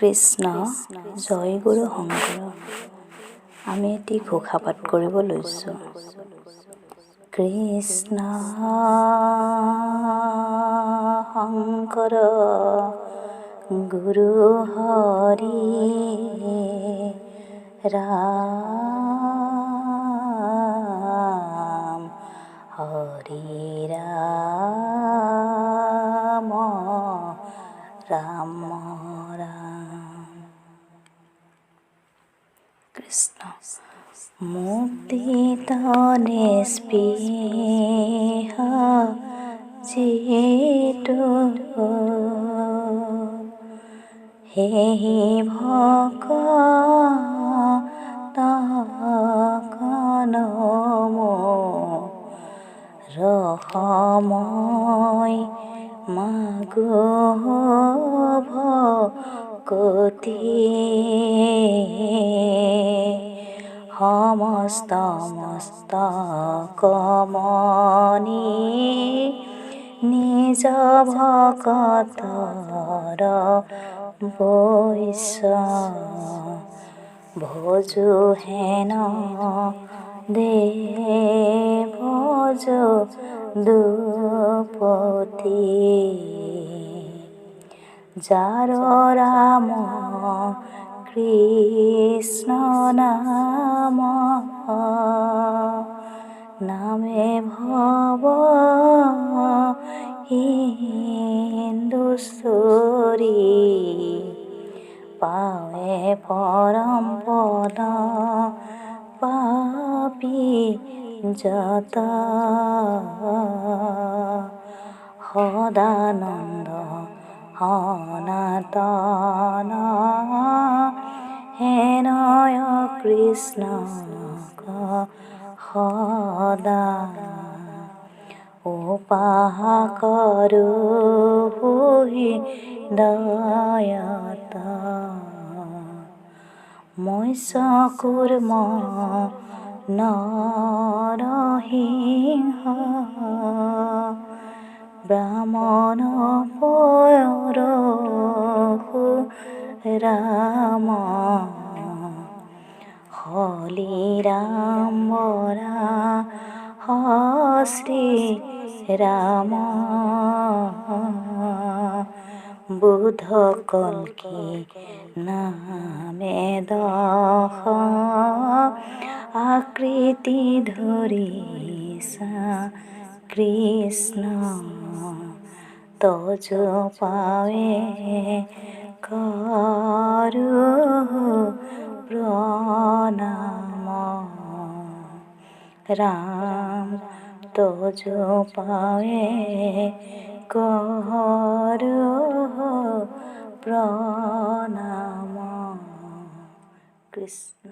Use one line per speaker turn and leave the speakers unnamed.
কৃষ্ণ জয় গুৰু শংকৰ। আমি এটি ঘোষাপাঠ কৰিব লৈছোঁ। কৃষ্ণ শংকৰ গুৰু হৰি ৰাম হৰি ৰাম ৰাম ৰাম। কৃষ্ণ মুক্তি নিস্পৃহ যিটো হেহি ভকতক নমো ৰসময় মাগো ভকতি সমস্ত মস্তকমণি নিজ ভকতৰ বৈশ্য ভজো হেন দেৱ ভজো দুপতি যাৰ ৰাম কৃষ্ণ নাম নামে ভৱ হিন্দুশ্বৰী পাৱে পৰম পদ পাপী যত সদানন্দ সনাতন হেনয় কৃষ্ণ সদা উপাসকৰো হৃদয়ত মৎস্য কুৰ্ম নৰসিংহ ব্ৰাহ্মণ পৰশু ৰাম হলি ৰাম বৰাহ শ্ৰী ৰাম বুধ কল্কি নামে দশ আকৃতি ধৰিছা কৃষ্ণ তজ পাৱে কৰো প্ৰণাম ৰাম তজ পাৱে কৰো প্ৰণাম। কৃষ্ণ।